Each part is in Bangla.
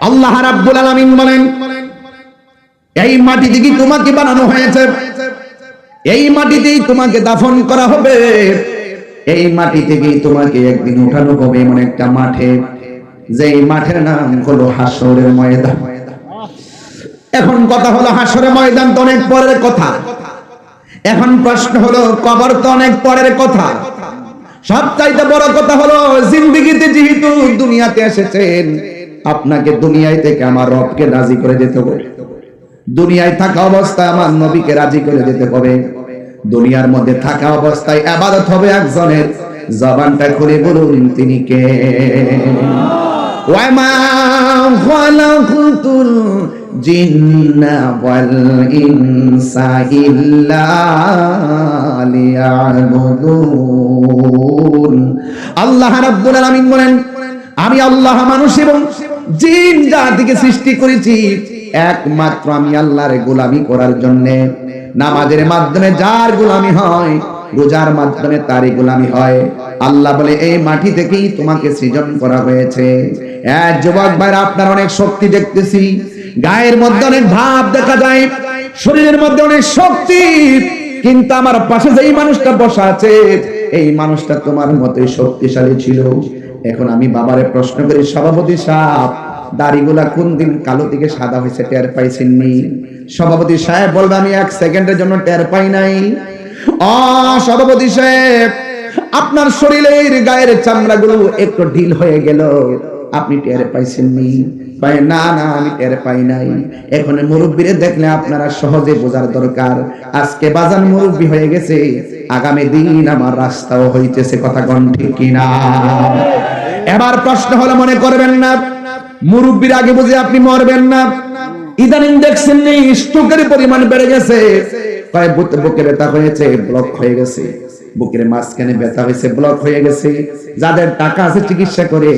আল্লাহ রাব্বুল আলামিন বলেন, এই মাটি থেকে তোমাকে বানানো হয়েছে, এই মাটিতেই তোমাকে দাফন করা হবে, এই মাটি থেকেই তোমাকে একদিন উঠানো হবে এমন একটা মাঠে, যেই মাঠের নাম হলো হাসরের ময়দান। এখন কথা হলো হাসরের ময়দান তো অনেক পরের কথা, এখন প্রশ্ন হলো কবর তো অনেক পরের কথা। সবচাইতে বড় কথা হলো জিন্দেগিতে যেহেতু দুনিয়াতে এসেছেন, আপনাকে দুনিয়ায় থেকে আমার রবকে রাজি করে যেতে হবে, দুনিয়ায় থাকা অবস্থায় আমার নবীকে রাজি করে যেতে হবে, দুনিয়ার মধ্যে থাকা অবস্থায় ইবাদত হবে একজনের। জবানটা খুলে বলুন তিনি কে? ওয়া মা খালাকুতুল জিন্না ওয়াল ইনসা ইল্লা লিয়াবুদুন। আল্লাহ রাব্বুল আলামিন বলেন, আমি আল্লাহ মানুষ এবং জিন জাতিকে সৃষ্টি করেছি একমাত্র আমি আল্লাহর গোলামি করার জন্য। নামাজের মাধ্যমে যার গোলামি হয়, রোজার মাধ্যমে তারই গোলামি হয়। আল্লাহ বলে এই মাটি থেকেই তোমাকে সৃজন করা হয়েছে। যুবক ভাইরা, আপনার অনেক শক্তি দেখতেছি, গায়ের মধ্যে অনেক ভাব দেখা যায়, শরীরের মধ্যে অনেক শক্তি, কিন্তু আমার পাশে যেই মানুষটা বসা আছে এই মানুষটা তোমার মতোই শক্তিশালী ছিল। এখন আমি বাবারে প্রশ্ন করি, সভাপতি সাহেব দাড়িগুলা কোন দিন কালো থেকে সাদা হয়েছে টের পাইছেননি? সভাপতি সাহেব বলবে আমি এক সেকেন্ডের জন্য টের পাই নাই। সভাপতি সাহেব আপনার শরীরের গায়ের চামড়াগুলো একটু ঢিল হয়ে গেল, আপনি টের পাইছেননি? না না, আমি টের পাই নাই। এখন মুরব্বীরে দেখলে আপনারা সহজে বোঝার দরকার, আজকে বাজান মুরব্বী হয়ে গেছে, আগামী দিন আমার রাস্তাও হইতেছে। কথা কোন ঠিক কিনা? এবার প্রশ্ন হলো, মনে করবেন না মুরব্বীর আগে বুঝে আপনি মরবেন না। ইদানিং দেখছেন স্ট্রোকের পরিমাণ বেড়ে গেছে, বুকে ব্যথা হয়েছে, ব্লক হয়ে গেছে, বুকের মাঝখানে ব্যথা হয়েছে, ব্লক হয়ে গেছে। যাদের টাকা আছে চিকিৎসা করে,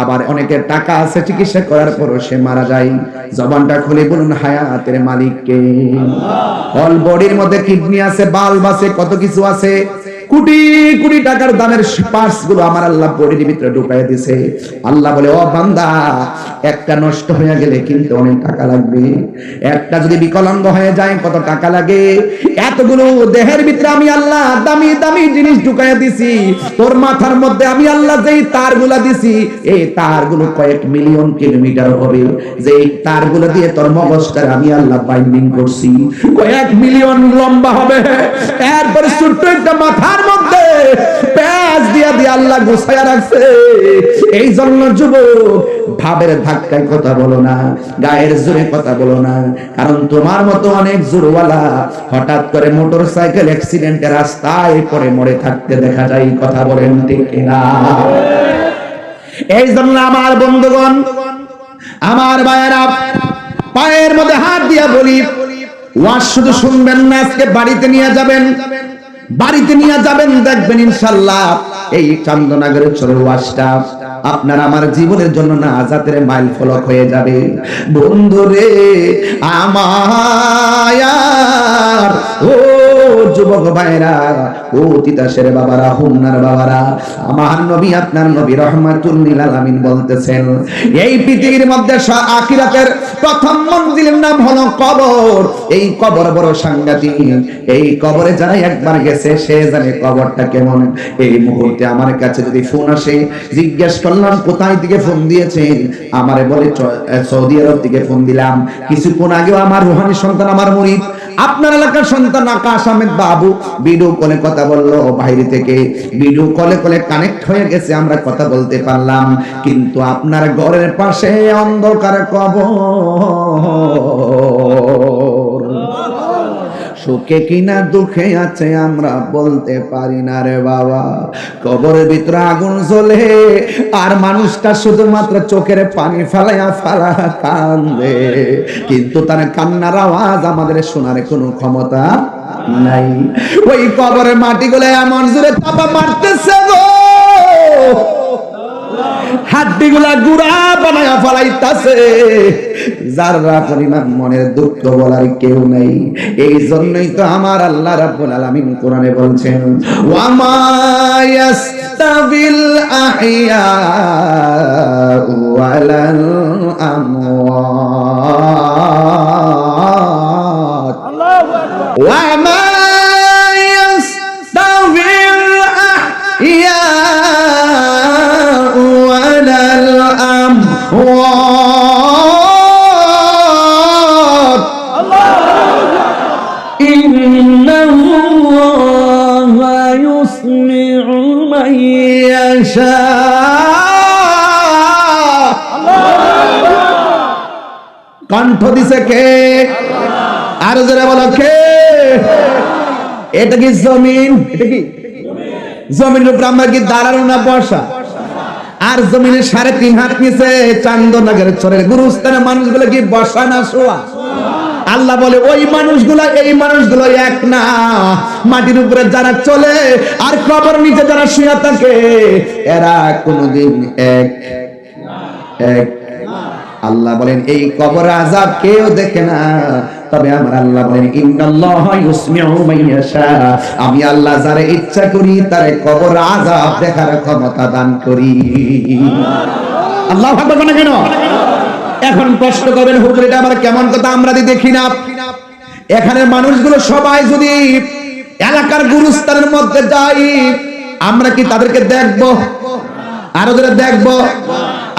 আবার অনেকের টাকা আছে চিকিৎসা করার পরও সে মারা যায়। জবানটা খুলে বলুন হায়াতের মালিক কে? অল বডির মধ্যে কিডনি আছে, বাল্ব আছে, কত কিছু আছে, কোটি কোটি টাকার দামের পার্টস গুলো আমার আল্লাহ বডির ভিতরে ঢুকাই দিয়েছে। আল্লাহ বলে, ও বান্দা, একটা নষ্ট হয়ে গেলে কিন্তু অনেক টাকা লাগবে, একটা যদি বিকলাঙ্গ হয়ে যায় কত টাকা লাগে। এতগুলো দেহের ভিতরে আমি আল্লাহ দামি দামি জিনিস ঢুকাই দিছি, তোর মাথার মধ্যে আমি আল্লাহ যেই তারগুলা দিছি, এই তারগুলো কয়েক মিলিয়ন কিলোমিটার হবে, যেই তারগুলো দিয়ে তোর মগজটা আমি আল্লাহ বাইন্ডিং করছি, কয়েক মিলিয়ন লম্বা হবে। এরপরে ছোট্ট একটা মাথা মধ্যে প্যাচ দিয়া দিয়ে আল্লাহ গোছায়া রাখছে। এই জন্য যুবক, ভাবের ধাক্কায় কথা বলো না, গায়ের জোরে কথা বলো না, কারণ তোমার মতো অনেক জোরওয়ালা হঠাৎ করে মোটর সাইকেল অ্যাক্সিডেন্টে রাস্তায় পড়ে মরে থাকতে দেখা যায়। কথা বলেন ঠিক কিনা? এই জন্য আমার বন্ধুগণ, আমার ভাইয়েরা, পায়ের মধ্যে হাত দিয়া বলি, ওয়াজ শুধু শুনবেন না, আজকে বাড়িতে নিয়ে যাবেন, বাড়িতে নিয়ে যাবেন, দেখবেন ইনশাআল্লাহ এই চান্দনাগরের চরের ওয়াজটা আপনার আমার জীবনের জন্য নাজাতের মাইল ফলক হয়ে যাবে। বন্ধুরে আমার, ও যুবক ভাইরা, ও তিতাসের বাবারা, হুমনার বাবারা, আমার নবী আপনার নবী রহমাতুল লিল আলামিন বলতেছেন, এই পৃথিবীর মধ্যে আখিরাতের প্রথম মঞ্জিলের নাম হলো কবর। এই কবর বড় সাংঘাতিক, এই কবরে যারা একবার গেছে সে জানে কবরটা কেমন। এই মুহূর্তে আমার কাছে যদি ফোন আসে, জিজ্ঞেস করলাম কোথায় থেকে ফোন দিয়েছে, আমারে বলে সৌদি আরব থেকে ফোন দিলাম। কিছুক্ষণ আগেও আমার রুহানি সন্তান, আমার মুরিদ, আপনার এলাকার সন্তান আকাশ আহমেদ বাবু ভিডিও কলে কথা বললো বাইরে থেকে, ভিডিও কলে কানেক্ট হয়ে গেছে, আমরা কথা বলতে পারলাম। কিন্তু আপনার ঘরের পাশে অন্ধকার কবর, সুখে কিনা দুঃখে আছে আমরা বলতে পারি না রে বাবা। কবরের ভিতরে আগুন জ্বলে আর মানুষটা শুধুমাত্র চোখের পানি ফালাইয়া ফালা কান্দে, কিন্তু তার কান্নার আওয়াজ আমাদের শোনার কোনো ক্ষমতা নাই। ওই কবরের মাটিগুলো এমন জোরে চাপা মারতেছে গো, হাড্ডিগুলা গুড়া বানায়া ফলাইতাছে, যারা পরিমাণ মনের দুঃখ বলার কেউ নাই। এই জন্যই তো আমার আল্লাহ রাব্বুল আলামিন কোরআনে বলছেন, ওয়া মা ইয়াস্তাবিল আহইয়া ওয়ালাল আমওয়াত, ওয়া মা ইয়াস্তাবিল আহইয়া ওয়ালাল আমওয়াত, ইন্নাল্লাহা ইউসমিউ মান ইয়াশা। কণ্ঠ দিছে কে? আর যারা বলো কে? এটা কি জমিন? এটা কি জমিনের উপর আমরা কি দাঁড়ানো না বসা? আর জমিনের 3.5 হাত নিচে চান্দনগরের চরের গুরুস্থানের মানুষগুলো কি বসা না শোয়া? আল্লাহ বলে ওই মানুষগুলো এই মানুষগুলো এক না। মাটির উপরে যারা চলে আর কবর নিচে যারা শুয়ে থাকে এরা কোনদিন এক এক। আল্লাহ বলেন এই কবর আযাব কেউ দেখে না, তবে আমার আল্লাহ বলেন ইন্নাল্লাহা ইউসমিউ মান ইয়াশা, আমি আল্লাহ যারে ইচ্ছা করি তারে কবর আযাব দেখার ক্ষমতা দান করি। আল্লাহু আকবার বলেন কেন? এখন প্রশ্ন করবেন হুজুর এটা আবার কেমন কথা, আমরা দেখি না। এখানে মানুষগুলো সবাই যদি এলাকার গুরুস্থানের মধ্যে যাই, আমরা কি তাদেরকে দেখব? আরো যারা দেখব,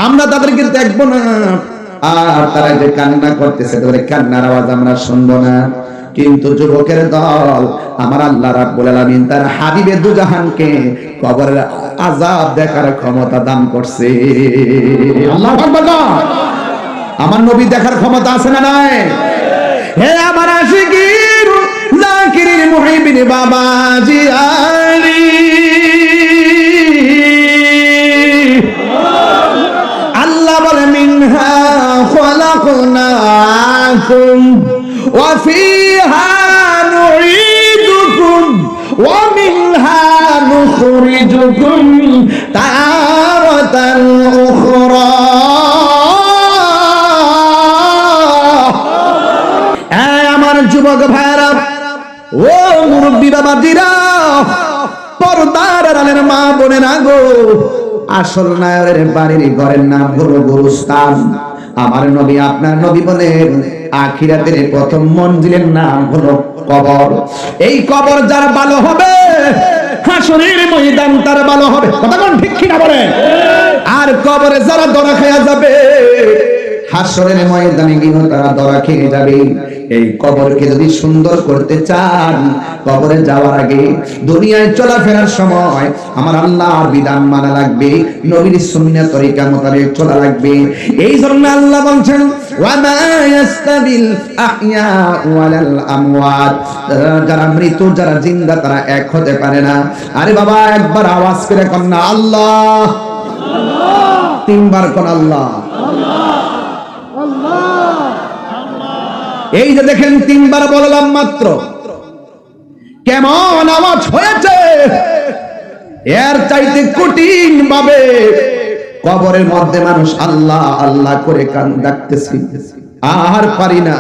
আমরা তাদেরকে দেখব না। আর তারা যে কান্না করতেছে তাদের কান্নার আওয়াজ আমরা শুনবো না। কিন্তু যুবকের দল আমার আল্লাহ রাব্বুল আলামিন তার হাবিবে দুজাহানকে কবরের আযাব দেখার ক্ষমতা দান করছে। আল্লাহু আকবার। আমার নবী দেখার ক্ষমতা আছে না নাই? হে আমার আশিকির জাকিরির মুহিবিন বাবাজি আলী, আল্লাহ বলে মিনহা খালাকনাকুম ওয়া ফিহা নুঈদুকুম ওয়া মিনহা নুখরিজুকুম তারাতান উখরা। আমার যুবক ভাইরা, ও মুরব্বী বাবাজিরা, পর্দার আড়ালের মা বোনেরা গো, আসল নায়রের বাড়ির ঘরের নাম হলো গুরুস্থান। আমার নবী আপনার নবী বলেন আখিরাতের প্রথম মঞ্জিলের নাম হলো কবর। এই কবর যার ভালো হবে হাসরের ময়দান তার ভালো হবে। কথা কোন ঠিক কি না বলেন? আর কবরে যারা ধরা খেয়ে যাবে হাসরের ময়দানে গিয়ে তারা ধরা খেয়ে যাবে। এই কবরকে যদি সুন্দর করতে চান, কবরে যাওয়ার আগে দুনিয়ায় চলাফেরার সময় আমার আল্লাহর বিধান মানা লাগবে, নবীর সুন্নাহ তরিকা মোতাবেক চলা লাগবে। এই জন্য আল্লাহ বলছেন ওয়া মা ইয়াস্তাবিল আহইয়া ওয়ালাল আমওয়াত, যারা মৃত যারা জিন্দা তারা এক হতে পারে না। আরে বাবা একবার আওয়াজ করে কোন না আল্লাহ, তিনবার কোন আল্লাহ। এই যে দেখেন তিনবার বললাম মাত্র, কেমন আওয়াজ হয়েছে। এর চাইতে কঠিন ভাবে কবরের মধ্যে মানুষ আল্লাহ আল্লাহ করে কান ডাকতেছে, আর পারি না,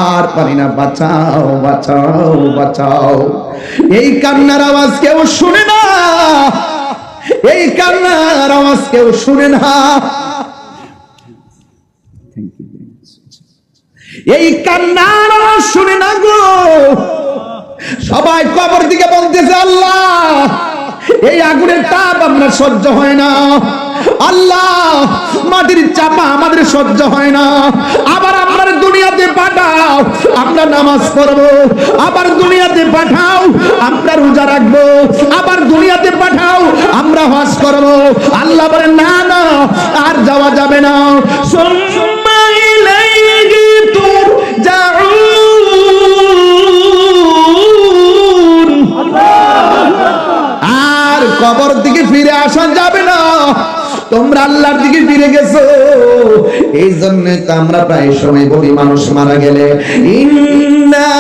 আর পারি না, বাঁচাও বাঁচাও বাঁচাও। এই কান্নার আওয়াজ কেউ শুনে না, এই কান্নার আওয়াজ কেউ শুনে না। এই কান্নার আওয়াজ শুনে না গো। সবাই কবর দিকে বলতেছে আল্লাহ এই আগুনের তাপ আমরা সহ্য হয় না, আল্লাহ মাটির চাপা আমাদের সহ্য হয় না, আবার আপনার দুনিয়াতে পাঠাও আমরা নামাজ পড়বো, আবার দুনিয়াতে পাঠাও আমরা রোজা রাখবো, আবার দুনিয়াতে পাঠাও আমরা হজ করবো। আল্লাহ বলেন না না আর যাওয়া যাবে না। আর কবর দিকে ফিরে আসা যাবে না, তোমরা আল্লাহর দিকে ফিরে গেছো। এই জন্য তো আমরা প্রায় সময় বলি মানুষ মারা গেলে ইন্না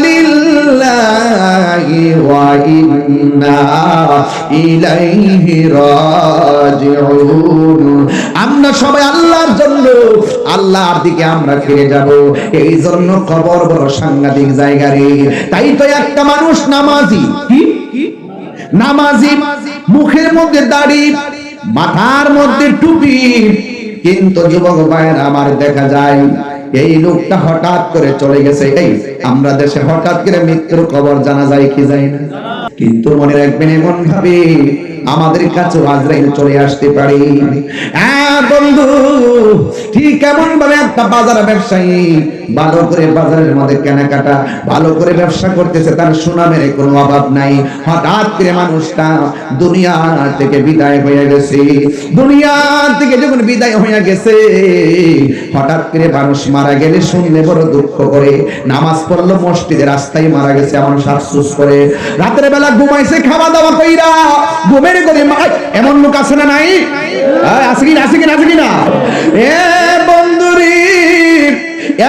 লিল্লাহি ওয়া ইন্না ইলাইহি রাজিউন। আমরা সবাই আল্লাহর জন্য আল্লাহর দিকে আমরা ফিরে যাব। এই জন্য কবর বড় সাংঘাতিক জায়গা রে। তাই তো একটা মানুষ নামাজি, কি নামাজি, মুখের মধ্যে দাড়ি, মাথার মধ্যে টুপি, কিন্তু যুবক ভাইয়েরা আমার দেখা যায় এই লোকটা হঠাৎ করে চলে গেছে। এই আমরা দেশে হঠাৎ করে মৃত্যুর খবর জানা যায় কি যায় না, কিন্তু মনে রাখবেন এমন ভাবে আমাদের কাছে আজরাইল চলে আসতে পারে। বন্ধু, ঠিক এমন ভাবে একটা বাজার ব্যবসায়ী ভালো করে বাজারের মধ্যে কেনাকাটা ভালো করে ব্যবসা করতেছে, তার সুনামের কোনো অভাব নাই। হঠাৎ করে মানুষটা দুনিয়া থেকে বিদায় হয়ে গেছে। দুনিয়া থেকে যখন বিদায় হয়ে গেছে, হঠাৎ করে মানুষ মারা গেলে শুনলে বড় দুঃখ করে। নামাজ পড়লো মসজিদে, রাস্তায় মারা গেছে এমন আফসোস করে। রাতের বেলা ঘুমাইছে খাওয়া দাওয়া কইরা, ঘুমের করে এমন লোক আছে না নাই? আছে কি না? এ বন্ধুরি,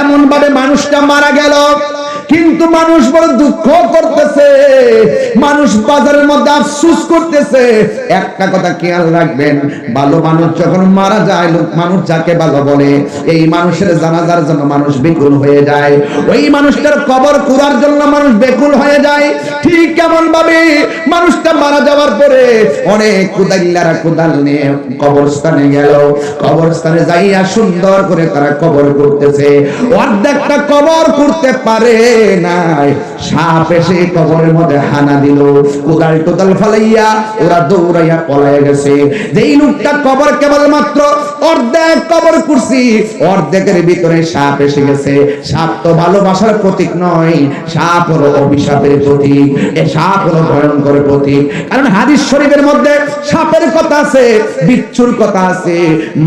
এমন ভাবে মানুষটা মারা গেল, কিন্তু মানুষ বড় দুঃখ করতেছে, মানুষ বাজারের মধ্যে আফসোস করতেছে। একটা কথা খেয়াল রাখবেন, ভালো মানুষ যখন মারা যায়, লোক মানুষ যাকে ভালো বলে, এই মানুষের জানাজার জন্য মানুষ বেকুল হয়ে যায়, ওই মানুষটার কবর খোঁড়ার জন্য মানুষ বেকুল হয়ে যায়। ঠিক কেমন ভাবে মানুষটা মারা যাওয়ার পরে অনেক কুদাইল্লারা কোদাল নিয়ে কবরস্থানে গেল, কবরস্থানে যাইয়া সুন্দর করে তারা কবর করতেছে। অর্ধেকটা কবর করতে পারে নাই, সাপ এসে কবরের মধ্যে হানা দিল, কোদাল টোদাল ফালাইয়া ওরা দৌড়াইয়া পলাইয়া গেছে। যেই লোকটা কবর কেবলমাত্র অর্ধেক কবর করছি, অর্ধেকের ভিতরে সাপ এসে গেছে। সাপ তো ভালোবাসার প্রতীক নয়, সাপ হলো অভিশাপের প্রতীক। এ সাপ হলো ভয়ঙ্কর প্রতীক, কারণ হাদিস শরীফের মধ্যে সাপের কথা আছে, বিচ্ছুর কথা আছে,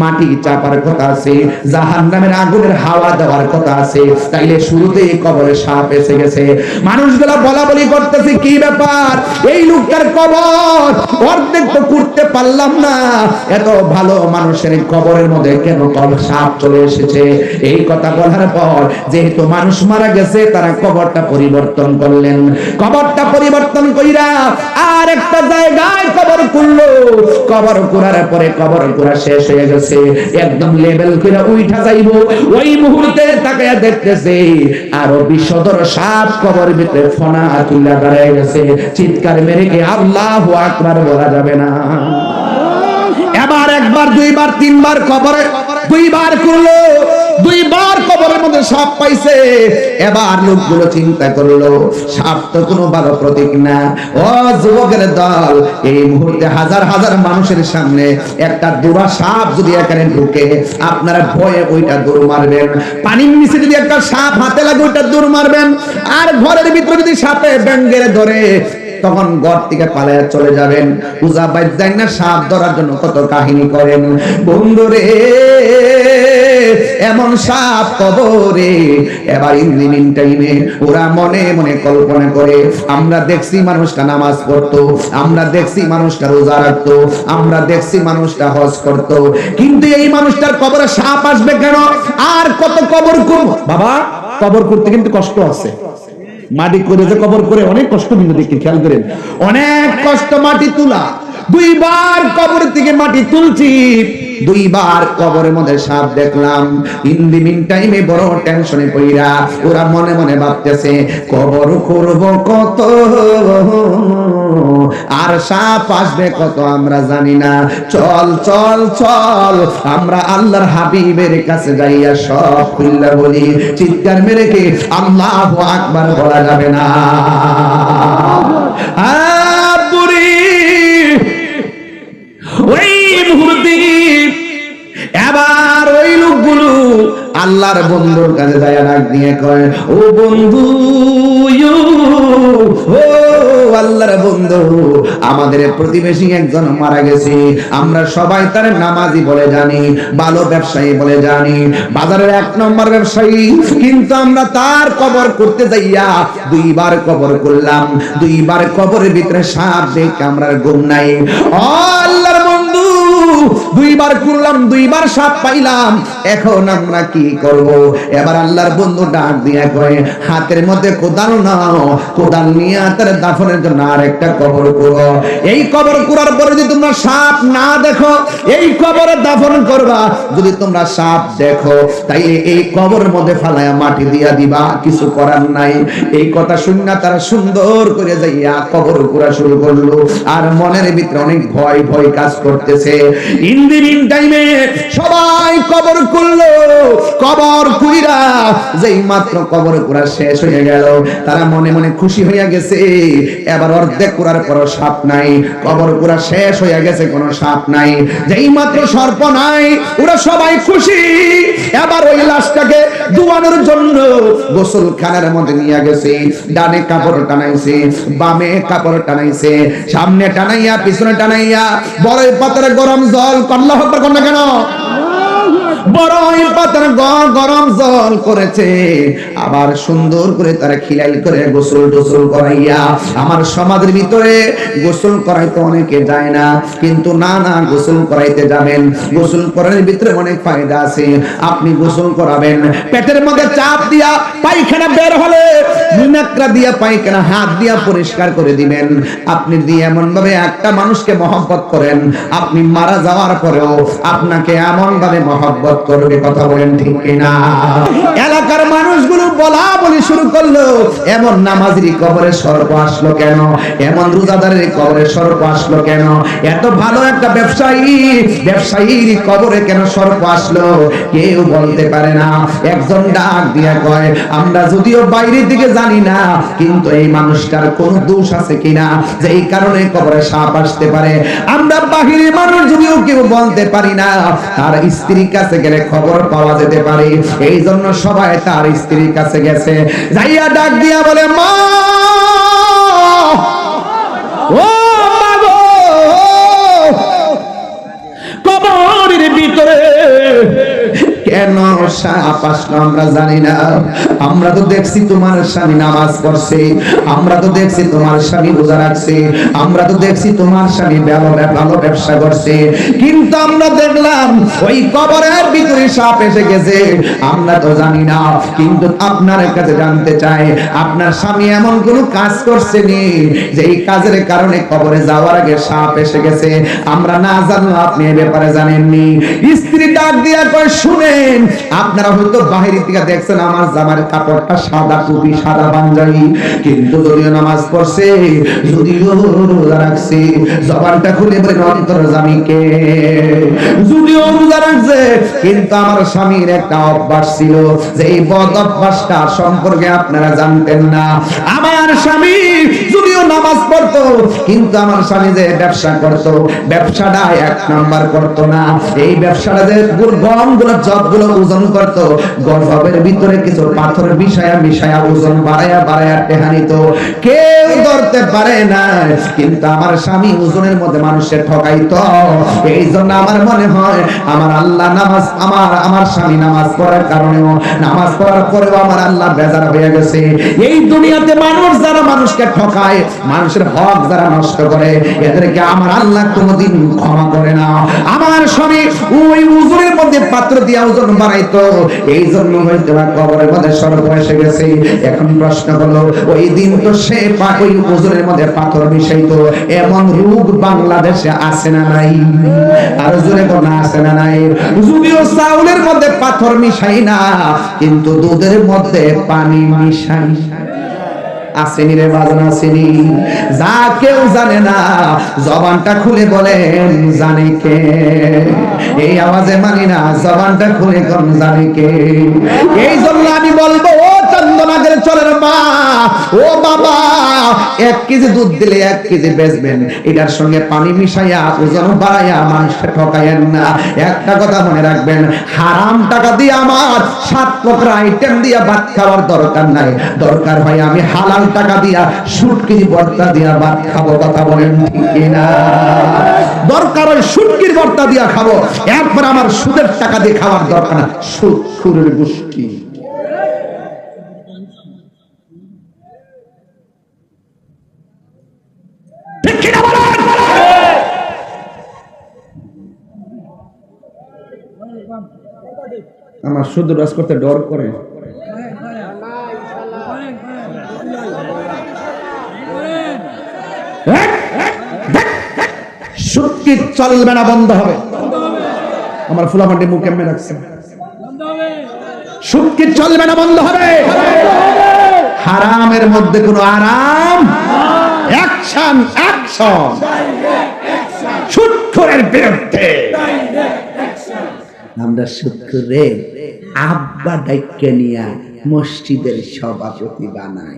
মাটি চাপার কথা আছে, জাহান্নামের আগুনের হাওয়া দেওয়ার কথা আছে। তাইলে শুরুতেই কবরে সাপ এসে গেছে। মানুষগুলা বলা বলি করতেছে, কি ব্যাপার, এই লোকটার কবর অর্ধেক তো করতে পারলাম না, এত ভালো মানুষের কবরের মধ্যে কেন সাপ চলে এসেছে? এই কথা বলার পর যেহেতু মানুষ মারা গেছে, তারা কবরটা পরিবর্তন করলেন। কবরটা পরিবর্তন কইরা আর একটা জায়গায় কবর করলো। কবর করার পরে কবর করা শেষ হয়ে গেছে, একদম লেভেল করে উঠা যাইবো, ওই মুহূর্তে তাকায়া দেখতেছে আরো বিষধর সাপ কবর ভিতরে ফনা তুলা দাঁড়ায় গেছে। চিৎকার মেরে কি আল্লাহু আকবার বলা যাবে না? এবার একবার, দুইবার, তিনবার কবরে দুইবার করলো, দুইবার কবরের মধ্যে সাপ পাইছে। এবার লোকগুলো চিন্তা করলো, সাপ তো কোনো ভালো প্রতীক না। ও যুবকের দল, এই মুহূর্তে হাজার হাজার মানুষের সামনে একটা দুরা সাপ যদি এখানে ঢুকে, আপনারা ভয়ে ওইটা দৌড় মারবেন। পানির নিচে যদি একটা সাপ হাতে লাগে, ওইটা দৌড় মারবেন। আর ঘরের ভিতরে যদি সাপে ব্যাঙ্গের ধরে, তখন ঘর থেকে পালায়া চলে যাবেন। পূজা বাইর যায় না, সাপ ধরার জন্য কত কাহিনী করেন। বন্ধুরে, এমন সাপ কবরে। এবার ইন টাইমে ওরা মনে মনে কল্পনা করে, আমরা দেখছি মানুষটা নামাজ পড়তো, আমরা দেখছি মানুষটা রোজা রাখতো, আমরা দেখছি মানুষটা হজ করতো, কিন্তু এই মানুষটার কবরে সাপ আসবে কেন? আর কত কবর করব বাবা? কবর করতে কিন্তু কষ্ট আছে। মাটি করে যে কবর করে অনেক কষ্ট, কিন্তু দেখি খেয়াল করেন, অনেক কষ্ট মাটি তোলা। দুইবার কবর থেকে মাটি তুলছি, দুইবার কবরের মধ্যে সাপ দেখলাম। ইন দি মিন টাইমে বড় টেনশনে পড়িরা ওরা মনে মনে ভাবতেছে, কবর করব কত, আর সাপ আসবে কত আমরা জানি না। চল চল চল, আমরা আল্লাহর হাবিবের কাছে যাইয়া সব খুললা বলি। চিৎকার মেরে কি আল্লাহু আকবার বলা যাবে না? ওই মুহূর্তে এবার ওই লোকগুলো আল্লাহর বন্ধুর কাছে যায়, ডাক দিয়ে কয়, ও বন্ধু, ও আল্লাহর বন্ধু, আমাদের প্রতিবেশী একজন মারা গেছে। আমরা সবাই তার নামাজি বলে জানি, ভালো ব্যবসায়ী বলে জানি, বাজারের 1 নম্বর ব্যবসায়ী, কিন্তু আমরা তার কবর করতে যাইয়া দুইবার কবর করলাম। দুইবার কবরের ভিতরে সাপ দেখে আমরা ঘুম নাই। ও আল্লাহর বন্ধু, দুইবার করলাম, দুইবার সাপ পাইলাম, এখন আমরা কি করব? এবার আল্লাহর বন্ধু ডাক দিয়ে কয়, হাতের মধ্যে কোদাল নাও, কোদাল নিয়ে তার দাফনের জন্য আরেকটা কবর করো। এই কবর করার পরে যদি তোমরা সাপ না দেখো, এই কবরে দাফন করবা। যদি তোমরা সাপ দেখো, তাইলে এই কবরের মধ্যে ফালায়া মাটি দিয়া দিবা, কিছু করার নাই। এই কথা শুনে তারা সুন্দর করে যাইয়া কবর করা শুরু করলো। আর মনের ভিতরে অনেক ভয় ভয় কাজ করতেছে। ইন টাইমে সবাই কবর করলো। কবর কুইরা যেই মাত্র কবর করা শেষ হয়ে গেল, তারা মনে মনে খুশি হইয়া গেছে। এবার অর্ধেক করার পর সাপ নাই, কবর করা শেষ হইয়া গেছে, কোনো সাপ নাই। যেই মাত্র সর্প নাই, ওরা সবাই খুশি। এবার ওই লাশটাকে ধোয়ানোর জন্য গোসলখানার মধ্যে নিয়ে গেছে। ডানে কাপড় টানাইছে, বামে কাপড় টানাইছে, সামনে টানাইয়া পিছনে টানাইয়া বড়ই পাতার গরম জল, আল্লাহু আকবার কোন না কেন, বড়ই পাতার গরম জল করেছে। আবার সুন্দর করে তারা খিলাইল করে গোসল টোসল করাইয়া, আমার সমাজের ভিতরে গোসল করাইতে অনেকে যায় না, কিন্তু না না গোসল করাইতে যাবেন। গোসল করার ভিতরে অনেক ফায়দা আছে। আপনি গোসল করাবেন, পেটের মধ্যে চাপ দিয়া পায়খানা বের হলে মুনাকরা দিয়া পায়খানা হাত দিয়া পরিষ্কার করে দিবেন। আপনি দিয়ে এমন ভাবে একটা মানুষকে মহব্বত করেন, আপনি মারা যাওয়ার পরেও আপনাকে এমন ভাবে মহব্বত করবে। কথা বলেন ঠিক কিনা? এলাকার মানুষগুলো বলা বলি শুরু করলো, এমন নামাজির কবরে সর্প আসলো কেন? এমন রোজাদারের কবরে সর্প আসলো কেন? এত ভালো একটা ব্যবসায়ীর কবরে কেন সর্প আসলো? কেউ বলতে পারে না। একজন ডাক দিয়া কয়, আমরা যদিও বাইরের দিকে জানি না, কিন্তু এই মানুষটার কোন দোষ আছে কিনা যে এই কারণে কবরে সাপ আসতে পারে। আমরা বাহিরের মানুষ যদিও কেউ বলতে পারি না, তার স্ত্রীর কাছে গেলে খবর পাওয়া যেতে পারে। এই জন্য সবাই তার স্ত্রীর কাছে গেছে, যাইয়া ডাক দিয়া বলে, মা ও মা গো, কবরের ভিতরে কেন সাপ আসলো আমরা জানি না। আমরা তো দেখছি তোমার স্বামী নামাজ পড়ছে, আমরা তো দেখছি তোমার স্বামী রোজা রাখছে, আমরা তো দেখছি তোমার স্বামী ভালো ব্যবসা করছে, কিন্তু আমরা দেখলাম ওই কবরের ভিতরে সাপ এসে গেছে। আমরা তো জানি না, কিন্তু আপনার কাছে জানতে চাই, আপনার স্বামী এমন কোন কাজ করছে নি যে এই কাজের কারণে কবরে যাওয়ার আগে সাপ এসে গেছে? আমরা না জানলে আপনি এই ব্যাপারে জানেননি। স্ত্রী ডাক দিয়া কয়, শুনেন, আপনারা হয়তো বাহির থেকে দেখছেন আমার জামার কাপড়টা সাদা, টুপি সাদা, পাঞ্জাবি, কিন্তু যদিও নামাজ পড়ছে, যদিও রোজা রাখছে, জবানটা খুলে বলেন অন্তর্যামীকে। যদিও রোজা রাখছে, কিন্তু আমার স্বামীর একটা অভ্যাস ছিল, যে এই বদ অভ্যাসটা সম্পর্কে আপনারা জানতেন না। আমার স্বামী যদিও নামাজ পড়তো, কিন্তু আমার স্বামী যে ব্যবসা করতো, ব্যবসাটা এক নাম্বার করতো না। এই ব্যবসাটা যে গমগুলো যতগুলো ওজন করতো, গর্ভের ভিতরে কিছু পাথর মিশায়া ওজন বাড়ায়া টেহানিত, কেউ ধরতে পারে না। কিন্তু আমার স্বামী ওজনের মধ্যে মানুষের ঠকাইতো। এই জন্য আমার মনে হয় আমার আল্লাহ নামাজ, আমার স্বামী নামাজ পড়ার কারণেও, নামাজ পড়ার পরেও আমার আল্লাহ বেজার হয়ে গেছে। এই দুনিয়াতে মানুষ যারা মানুষকে ঠকায়, মানুষের হক যারা নষ্ট করে, এদেরকে আমার আল্লাহ কোনোদিন ক্ষমা করে না। আমার স্বামী ওই ওজনের মধ্যে পাত্র দিয়া ওজন বাড়াইতো, এই জন্য হয়তো কবরের মধ্যে সর্প এসে গেছে। এখন প্রশ্ন হলো, ওই দিন তো সে ওই ওজনের মধ্যে পাথর মিশাইতো, এমন রোগ বাংলাদেশে আছে না নাই? আর জোরে কোন আছে না নাই? যদিও চাউলের মধ্যে পাথর মিশাই না, কিন্তু দুধের মধ্যে পানি মিশাই আসেনি রে বাজান, আসেনি। যা কেউ জানে না, জবানটা খুলে বলেন জানে কে? এই আওয়াজে মানি না, জবানটা খুলে কোন জানে কে? এই জন্য আমি বলবো, ও চন্দনাদের চলের মা, ও বাবা, 1 কেজি দুধ দিলে 1 কেজি বেচবেন, এটার সঙ্গে পানি মিশাইয়া ওজন বাড়াইয়া মানুষকে ঠকাইয়েন না। একটা কথা মনে রাখবেন, হারাম টাকা দিয়ে আমার 7 প্রকার আইটেম দিয়া ভাত খাওয়ার দরকার নাই। দরকার হয় আমি হালাল টাকা দিয়া শুটকির ভর্তা দিয়া ভাত খাবো। কথা বলেন ঠিক কিনা? দরকার হয় শুটকির ভর্তা দিয়া খাবো, একবার আমার সুদের টাকা দিয়ে খাওয়ার দরকার না। সুরের গোষ্ঠী ঠিক কিনা বলেন? আমার শুধু রাজ করতে ডর করে। সুদ কি চলবে না, বন্ধ হবে। আমার ফুলামাটি মুখ এমনি রাখছে, সুদ কি চলবে না, বন্ধ হবে। হারামের মধ্যে কোনো আরাম। অ্যাকশন, অ্যাকশন সুদখোরের বিরুদ্ধে। আমরা সুদখোরে আব্বা ডাইকে নিয়া মসজিদের সভাপতি বানাই।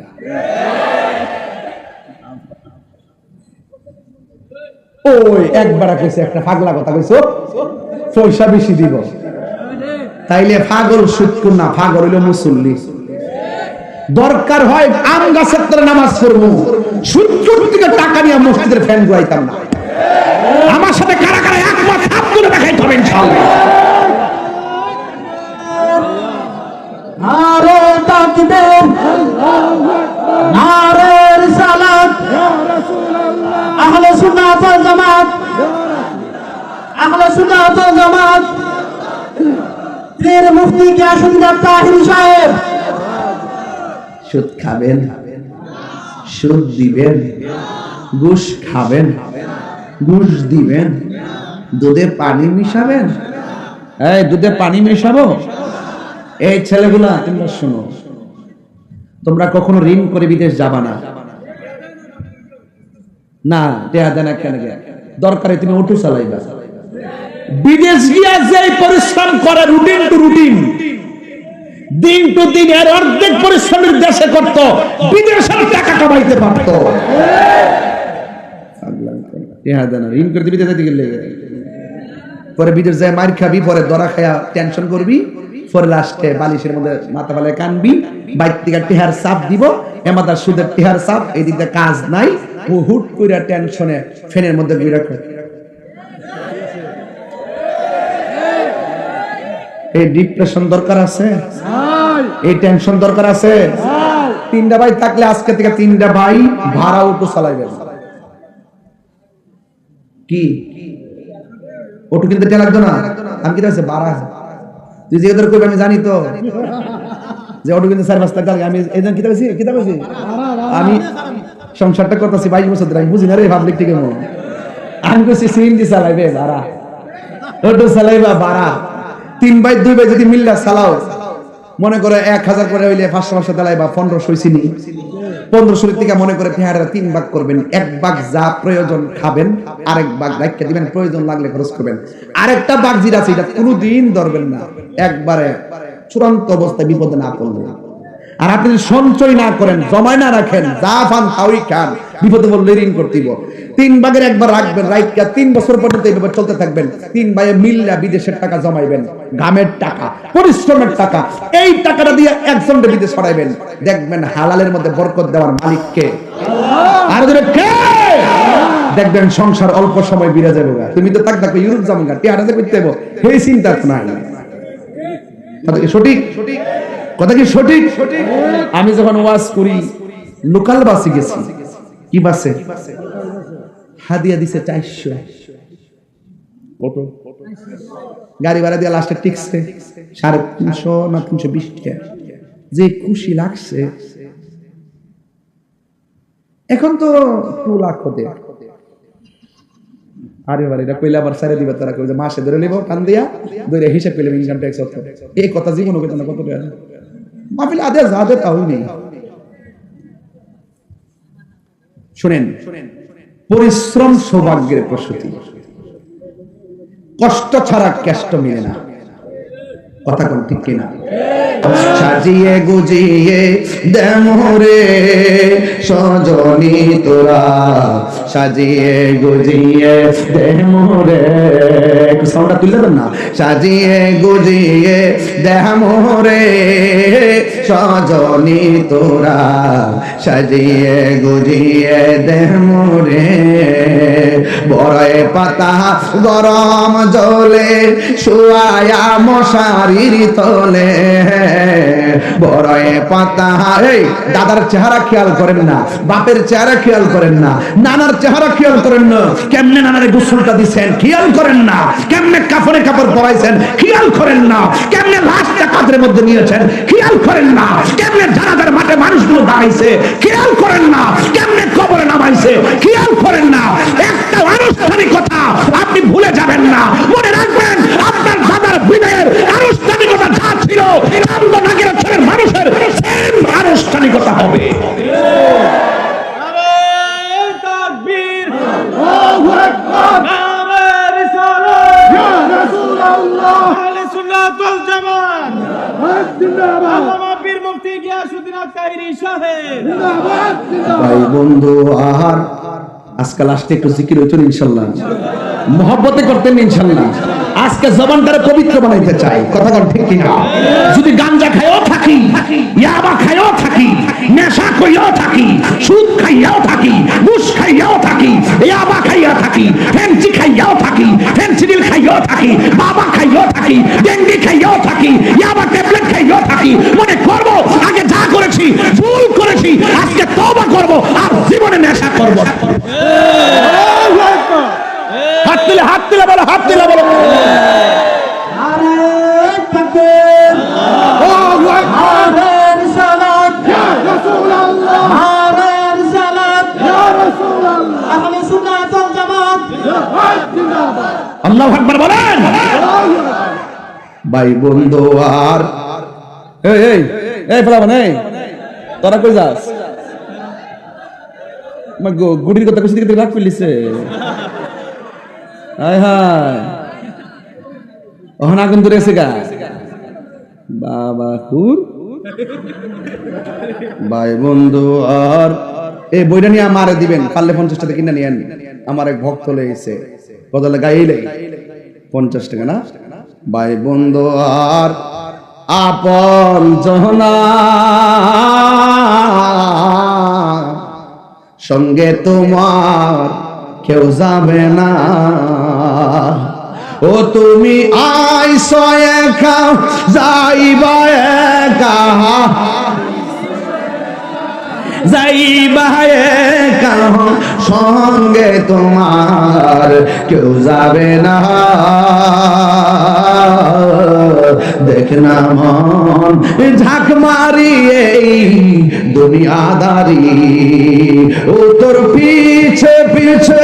ওই একবার কইছে, একটা পাগলা কথা কইছো, পয়সা বেশি দিব। তাইলে পাগল সুদখোর না, পাগল হইল মুসল্লি। দরকার হয় আম গাছের তলে নামাজ পড়বো, সুদখোর থেকে টাকা নিয়ে মসজিদের ফ্যান ঘুরাইতাম না। আমার সাথে কারা কারা একমত হাত তুলে দেখাইতে হবে ইনশাআল্লাহ। নারে তাকবীর, নারে রিসালাত, আহলে সুন্নাত ওয়াল জামাত, আহলে সুন্নাত ওয়াল জামাত। পীর মুফতি গিয়াসউদ্দিন তাহিরি সাহেব, সুদ খাবেন, সুদ দিবেন, ঘুষ খাবেন, ঘুষ দিবেন, দুধে পানি মিশাবেন। এই দুধে পানি মেশাবো? এই ছেলেগুলা তোমরা শোনো, তোমরা কখনো ঋণ করে বিদেশ যাবা না। না দেয়া দেনা কেন গে, দরকারে তুমি অটো চালাইবা। বিদেশ গিয়া যে পরিশ্রম করে রুটিন টু রুটিন, দিন টু দিন, এর অর্ধেক পরিশ্রমের দেশে করত, বিদেশের টাকা কামাইতে পারত। ঋণ করে বিদেশ যেতে গেলে পরে বিদেশ যায় মার খাবি, পরে দরা খায়া টেনশন করবি, পরে লাস্টে বালিশের মধ্যে মাথা ফেলে কানবি। বাইক থেকে টিহার চাপ দিব, এমাদার সুদের টিহার চাপ, এই দিকটা কাজ নাই, ও হুট কইরা টেনশনে ফ্যানের মধ্যে ঘুরে রাখে। এই ডিপ্রেশন দরকার আছে, এই টেনশন দরকার আছে। তিনটা ভাই থাকলে আজকে থেকে তিনটা ভাই ভাড়া অটো চালাইবেন। কি অটো কিনতে টাকা লাগতো না? আমি কি আছে ভাড়া, তুই যে ওদের করবি আমি জানি তো, যে অটো কিনতে 4-5 টাকা লাগে। আমি এই কি বলছি, কি বলছি, আমি সংসারটা করতেছি 22 বছর ধরে, আমি বুঝি না রে পাবলিক থেকে। আমি কইছি সিএনজি চালাইবে ভাড়া, অটো চালাইবা ভাড়া। 3 ভাই 2 ভাই যদি মিল্লা চালাও, মনে করে 1000 করে হইলে 500 চালাইবা, 1500 হইছিনি। 1500 থেকে মনে করে পেয়ারা 3 ভাগ করবেন। 1 ভাগ যা প্রয়োজন খাবেন, আরেক ভাগ রাখতে দিবেন, প্রয়োজন লাগলে খরচ করবেন। আরেকটা ভাগ যেটা আছে এটা কোনোদিন ধরবেন না, একবারে চূড়ান্ত অবস্থায় বিপদে না পড়লে। আর আপনি যদি সঞ্চয় না করেন, জমায় না রাখেন, যা পান তাই খান, বিপদে পড়লে ঋণ করতে দিব। 3 ভাগের একবার রাখবেন, রাইকা 3 বছর পর্যন্ত এইভাবে চলতে থাকবেন। 3 ভাইয়ে মিল্লা বিদেশের টাকা জমাইবেন, ঘামের টাকা, পরিশ্রমের টাকা। এই টাকাটা দিয়ে একজনকে বিদেশ ছড়াইবেন, দেখবেন হালালের মধ্যে বরকত দেওয়ার মালিক কে? আর যদি কে? দেখবেন সংসার অল্প সময় বিরা যাবে। তুমি তো তাক থাকবে ইউরোপ যাবেন, টিয়াটা যে করতে হবে সেই চিন্তা নাই। কথা কি সঠিক? কথা কি সঠিক? আমি যখন ওয়াজ করি লোকাল বাসে গেছি, কি বাসে হাদিয়া দিছে 400 অটো গাড়ি ভাড়া দিয়ে লাস্টে টিকছে 350 না 320 টাকা। যে খুশি লাগছে। এখন তো 2 লাখ হতে আরে বারে এটা কইলা আবার সারে দিবা, তারা কই যে মাসে ধরে নিব টান দিয়া ধরে হিসাব কইলে ইনকাম ট্যাক্স হতো। এই কথা জীবন কত না কত টাকা মাহফিল আদে যাবে তাও নেই। শুনেন, পরিশ্রম সৌভাগ্যের প্রসূতি, কষ্ট ছাড়া কেষ্ট মিলে না। কথা কোন ঠিক কিনা? সাজিয়ে গুজিয়ে দেমরে সজনী তোরা, সাজিয়ে গুজিয়ে দেমরে, একটু সাউন্ডটা তুলে দেন না। সাজিয়ে গুজিয়ে দেমরে সজনী তোরা, সাজিয়ে গুজিয়ে দেমরে, বড়ে পাতা গরম জলে শুয়ায়া মশারির তলে, বড়য়ে পাতা। এই দাদার চেহারা খেয়াল করেন না, বাপের চেহারা খেয়াল করেন না, নানার চেহারা খেয়াল করেন না, কেমনে নানারে গোসলটা দিছেন খেয়াল করেন না, কেমনে কাপড়ে কাপড় পরাইছেন খেয়াল করেন না, কেমনে লাশটা কাঁধের মধ্যে নিয়েছেন খেয়াল করেন না, কেমনে জানাজার মাঠে মানুষগুলো দাঁড়াইছে খেয়াল করেন না, কেমনে কবরে নামাইছে খেয়াল করেন না। একটা আনুষ্ঠানিকতা আপনি ভুলে যাবেন না, মনে রাখবেন আপনার দাদার বিদায়ের আনুষ্ঠানিকতা যা ছিল রামদনাগের ছেলের মানুষের সেম আনুষ্ঠানিকতা হবে। ভাই বন্ধু আর আজকে লাস্টে একটু জিকির হইতো ইনশাল্লাহ, মহব্বতে করতেন ইনশাল্লাহ। আজকে জবানটারে পবিত্র বানাইতে চাই, কথা বল ঠিক কিনা? যদি গাঞ্জা খাইও থাকি, ইয়াবা খাইও থাকি, নেশা কইও থাকি, সুদ খাইয়াও থাকি, ঘুষ খাইয়াও থাকি, ইয়াবা খাইয়া থাকি, ফেন্সি খাইয়াও থাকি, ফেন্সিডিল খাইয়াও থাকি, বাবা খাইয়াও থাকি, ডেঙ্গি খাইয়াও থাকি, ইয়াবা ট্যাবলেট খাইয়াও থাকি, মনে করব আগে যা করেছি ভুল করেছি, আজকে তওবা করব আর জীবনে নেশা করব। হাত তুলে হাত তুলে বলো, হাত তুলে বলো। নারে তাকবীর, আল্লাহু আকবার, নারে রিসালাত, ইয়া রাসূলুল্লাহ, নারে রিসালাত, ইয়া রাসূলুল্লাহ, আহলে সুন্নাত ওয়াল জামাত জিন্দাবাদ। আল্লাহু আকবার বলেন। ভাই বন্ধু আর এই এই এই ফলাবন, এই তোরা কই যাস? গুড়ির কথা কইছিস দিকে রাখ ফেলিছে। হায় হায়, ওখানে আগুন ধরে আছে গা বাবা হুর। ভাই বন্ধু আর এই বইটা নিয়ে আমারে দিবেন, পারলে 50 টাকা কিনে নিয়ে আনি। আমার এক ভক্ত লেগেছে, বদলে গাইলে 50 টাকা না। ভাই বন্ধু আর আপন জনা সঙ্গে তোমার কেউ যাবে না, ও তুমি আইছো একা যাইবা একা, যাইবা একা সঙ্গে তোমার কেউ যাবে না। দেখ না মন ঝাঁক মারি এই দুনিয়াদারি, ও তোর পিছে পিছে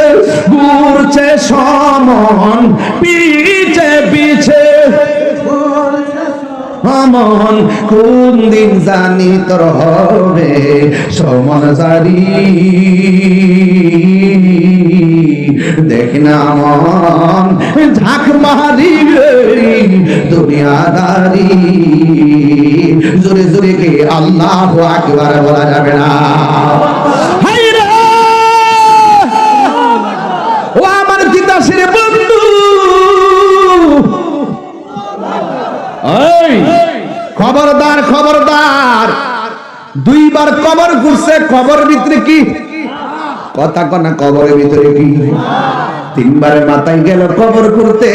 ঘুরছে সমন, পিছে পিছে মন, কোন দিন জানি তোর হবে সমান জারি। দেখ না মন ঝাঁক মারি দুনিয়াদারি, জোরে জোরে কে আল্লাহু আকবার বলা যাবে না। ও আমার তিতাসের বন্ধু, খবরদার খবরদার, দুইবার কবর ঘুরছে, কবর ভিতরে কি কথা কনা, কবরের ভিতরে কি? তিনবার মাথায় গেল কবর করতে,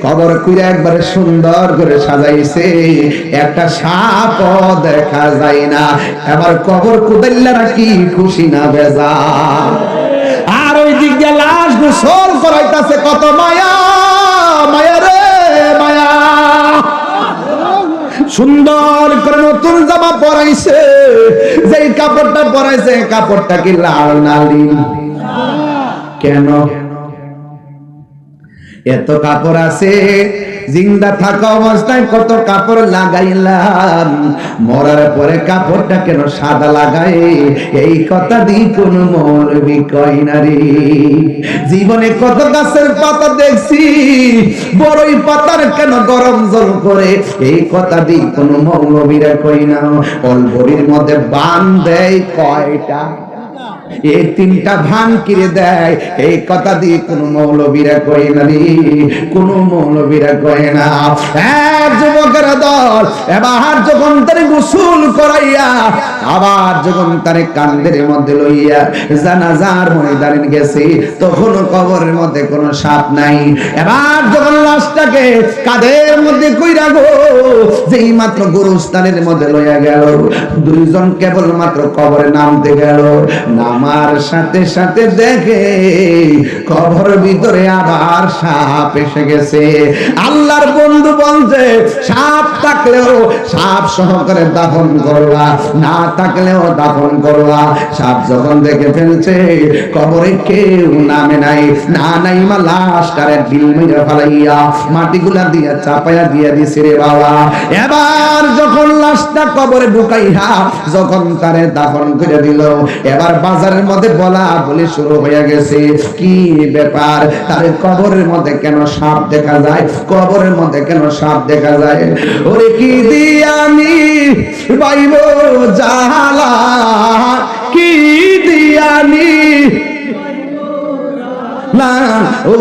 কবর কুইরা একবারে সুন্দর করে সাজাইছে, একটা সাপও দেখা যায় না। এবার কবর কুদাইলা নাকি খুশি না বেজা? আর ওই দিক দিয়ে লাশ গোসল করাইতাছে, কত মায়া মায়া রে মায়া। সুন্দর করে নতুন জামা পরাইছে, যেই কাপড়টা পরাইছে কাপড়টা কি লাল না নীল? কেন এত কাপড় আছে? জিন্দা থাকা অবস্থায় কত কাপড় লাগাইলাম, মরার পরে কাপড়টা কেন সাদা লাগাই? এই কথা দিয়ে কোন মৌলবি কয় না রে। জীবনে কত গাছের পাতা দেখছি, বড়ই পাতার কেন গরম জল করে? এই কথা দিয়ে কোন মৌলবিরা কয় না। অলবরির মধ্যে বান দেয় কয়টা? এই তিনটা ভান কিরে দেয়, এই কথা দিয়ে কোন মৌলবীরা কয় না রে, কোন মৌলবীরা কয় না। এক যুবকের দল এবার যখন তারে গোসল করাইয়া, আবার যখন তারে কান্দের মধ্যে লইয়া জানাজার ময়দানে গেছে, তখন কবরের মধ্যে কোনো সাপ নাই। এবার যখন লাশটাকে কাঁধের মধ্যে কইরা গো যেই মাত্র গোরস্থানের মধ্যে লইয়া গেল, দুইজন কেবল মাত্র কবরে নামতে গেল, নামার সাথে সাথে দেখে কবরের ভিতরে আবার সাপ এসে গেছে। আল্লাহর বন্ধু বলছে, সাপ থাকলেও সাপ সহকারে দাফন করবা, না থাকলেও দাফন করবা। সাপ যখন দেখে ফেলছে কবরে কেউ নামে নাই, না নাই মা লাশটারে ঢিল মেরে ফেলাইয়া মাটিগুলা দিয়া চাপাইয়া দিয়া দিছে রে বাবা। এবার যখন লাশটা কবরে ঢুকাইয়া যখন তারে দাফন করে দিল, এবার বাজারের মধ্যে বলা বলে শুরু হয়ে গেছে, কি ব্যাপার, তার কবরের মধ্যে কেন সাপ দেখা যায়, কবরের মধ্যে কেন সাপ দেখা যায়? ওরে কি দিয়ানি বাইব জালা, কি দিয়ানি না ও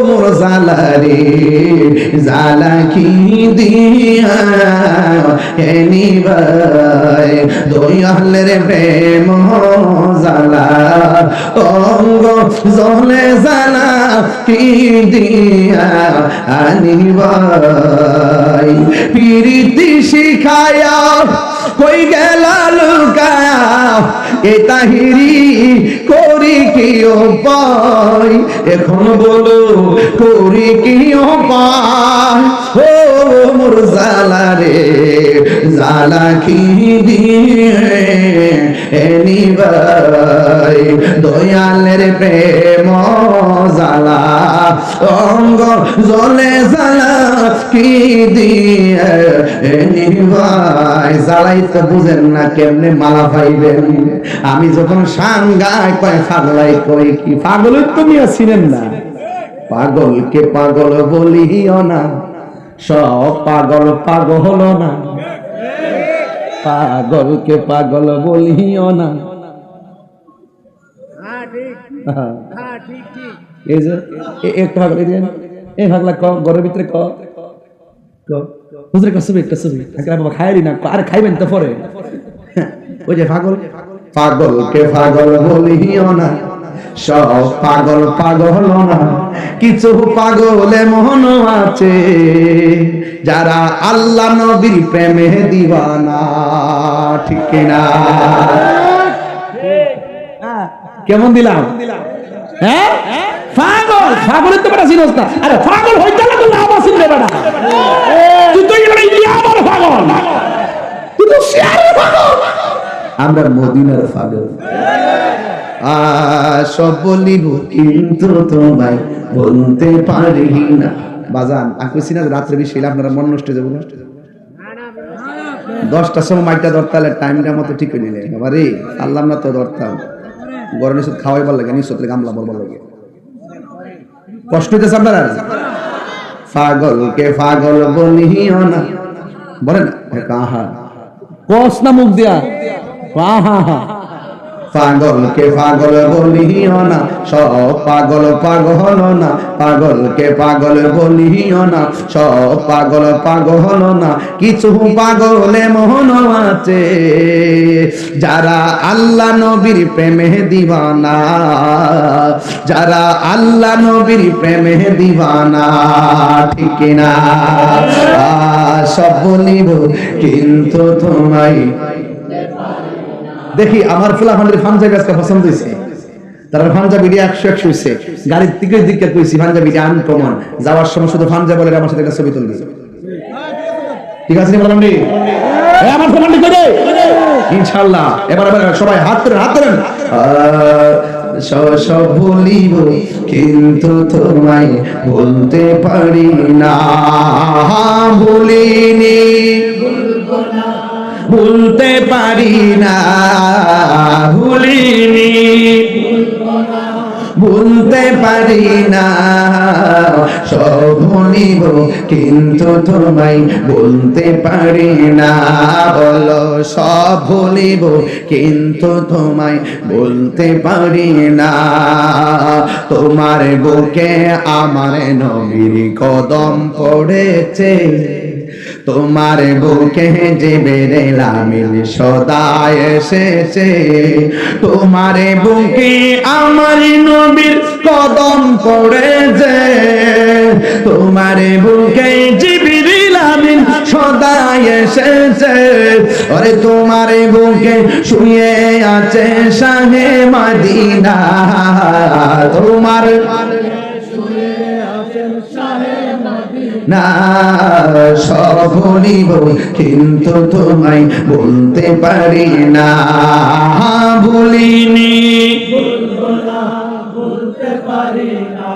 মোর জালা রে, জালা কি দিয়া এনি ভাই দয়ালের প্রেম জালা, অঙ্গ জলে জালা কি দিয়া আনি ভাই, প্রীতি শিখায়া কই গেলা লুকায়া, এ তাহিরি করি কি উপায়, এখন বলো করি কি উপায়? ও মোর জালা রে, জালা কি দিয়ে এনি ভাই দয়ালের প্রেম জালা, অঙ্গ জলে জালা কি দিয়ে এনি ভাই। জালাই তো বুঝেন না কেমনে মালা পাইবেন। আমি যখন সাঙ্গায় কয় পাগলাই কই কি, পাগলই তুমি আছিলেন না, পাগলকে পাগল বলিও না, সব পাগল পাগল হলো না, পাগলকে পাগল বলিও না। এই যে একটা পাগল এই ভাগলা ক ঘরের ভিতরে ক হুজুরের কাছে একটা ছবি বাবা খাইলি না, আরে খাইবেন তো পরে। ওই যে পাগল, পাগলকে পাগল বলিও না, সব পাগল পাগল না, কিছু পাগলে মন আছে যারা আল্লাহ নবীর প্রেমে দিওয়ানা, ঠিক কিনা? কেমন দিলাম? হ্যাঁ পাগল, পাগলের তো বেটা চিনস না, আরে পাগল হইতে না তো লাভ আছে রে বেটা, তুই তো এবারে ইয়াবার পাগল, তুই তো শেয়ারের পাগল, আমরা মদিনার পাগল। সব বলিব কিন্তু তোমায় বলতে পারি না। বাজান আকুছি না রাত্রে বেশি আপনারা মন নষ্ট হয়ে যাবো না, 10টার সময় মাইকটা ধরতালে টাইমটা মতো ঠিক করে নিলে বাবারে, আল্লাহ না তো ধরতাম, গরম নিষেধ খাওয়াইবার লাগে, নিষেধ গামলা বলবার লাগে, কষ্ট হইতেছে আপনারা। পাগলকে পাগল বলিও না, বলেন কাহা কস না মুখ দিয়া, পাগলকে পাগল বলিও না, সব পাগল পাগল না, পাগলকে পাগল বলিও না, সব পাগল পাগল না, কিছু পাগলে মোহন আছে যারা আল্লাহ নবীর প্রেমে দিওয়ানা, যারা আল্লাহ নবীর প্রেমে দিওয়ানা, ঠিক না? সব বলিব কিন্তু তোমায়। দেখি আমার ফুলাফান্ডির পাঞ্জাবি আজকে পছন্দ হয়েছে, তারা পাঞ্জাবি 100 হয়েছে, গাড়ির দিকে দিকে কইছি পাঞ্জাবিটা আনকমন, যাওয়ার সময় শুধু পাঞ্জাবি বলে আমার সাথে একটা ছবি তুলবি, ঠিক আছে ফুলাফান্ডি? আমার ফুলাফান্ডি কই রে? ইনশাআল্লাহ এবার সবাই হাত ধরেন, হাত ধরেন। সব বলিব কিন্তু তোমায় বলতে পারি না, বলিনি ভুলতে পারি না, ভুলিনি ভুলতে পারি না, সব ভুলিব কিন্তু তোমায় বলতে পারি না। বলো সব ভুলিব কিন্তু তোমায় বলতে পারি না। তোমার বুকে আমার নবীর কদম পড়েছে, তোমার বুকে জিবরিল আমিন সদা এসেছে। তোমার বুকে আমার নবীর কদম পড়েছে, তোমার বুকে জিবরিল আমিন সদা এসেছে। আরে তোমার বুকে শুয়ে আছে শাহে মদিনা, তোমার না সব ভুলিব কিন্তু তোমায় বলতে পারি না। ভুলিনি বলতে পারি না,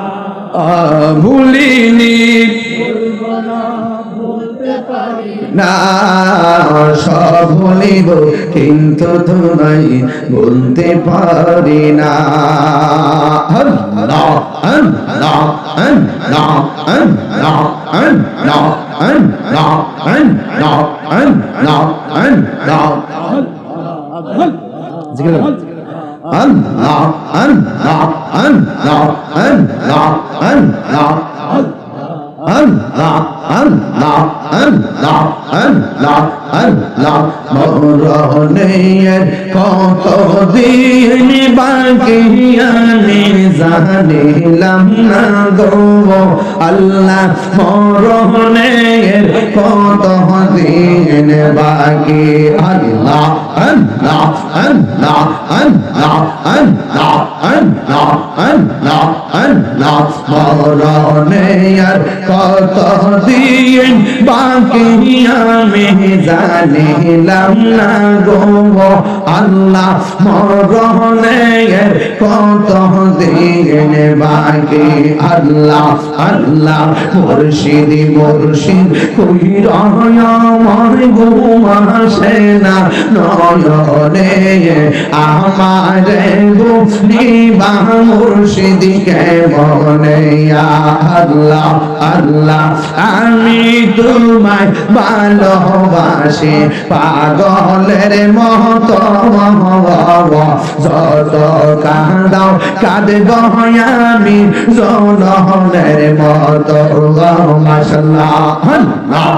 ভুলিনি বলতে পারি না, সব ভুলিব কিন্তু তোমায় বলতে পারি না। আল্লাহ আল্লাহ আল্লাহ আল্লাহ আল্লাহ আল্লাহ আল্লাহ আল্লাহ আল্লাহ জিকির আল্লাহ আল্লাহ আল্লাহ আল্লাহ আল্লাহ আল্লাহ আল্লাহ আল্লাহ আল্লাহ আল্লাহ। মরণের কত দিন বাকি আমি জানিলাম না গো আল্লাহ, মরণের কত দিন বাকি। আল্লাহ আল্লাহ আল্লাহ আল্লাহ আল্লাহ আল্লাহ আল্লাহ আল্লাহ। মরণের কত দিন বাকি আমি জানিলাম না গো আল্লাহ, মরণের কত দিন বাকি। আল্লাহ আল্লাহ মুর্শিদ মুর্শিদ কইরা আমার ঘুম আসে না নয়নে, আমার গুনিবা মুর্শিদ কেমনে। আল্লাহ আল্লাহ আমি তোমায় ভালোবাসি পাগলের মতো, যত কাঁদাও কাঁদব আমি জনমের মতো। মাশাআল্লাহ আল্লাহ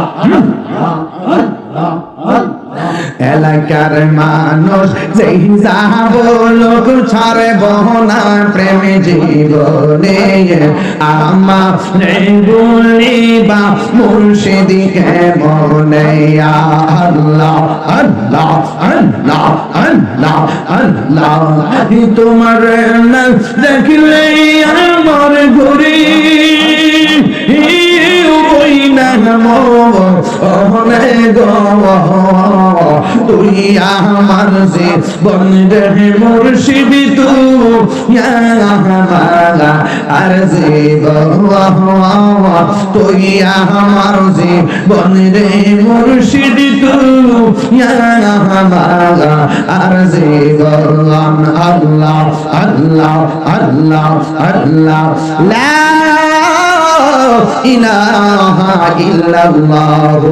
এলাকার মানুষ যেই যা বলুক ছাড়ব না প্রেম জীবনে, আমার বলিবা মুর্শিদ কেমনে। আল্লাহ আল্লাহ আল্লাহ আল্লাহ আল্লাহ। তোমার নাম দেখলে আমার ঘুরি তুই আমার জীবন রে মুর্শিদ তুই আর জীবন, তুই আমার জীবন রে মুর্শিদ তুই আর জীবন। আল্লাহ আল্লাহ আল্লাহ আল্লাহ লা ইলাহা ইল্লাল্লাহু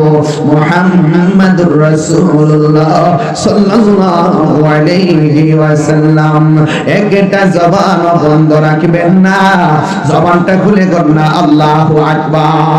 মুহাম্মাদুর রাসূলুল্লাহ সাল্লাল্লাহু আলাইহি ওয়াসাল্লাম। একটা জবান বন্ধ রাখবেন না, জবানটা খুলে করুন না আল্লাহু আকবার।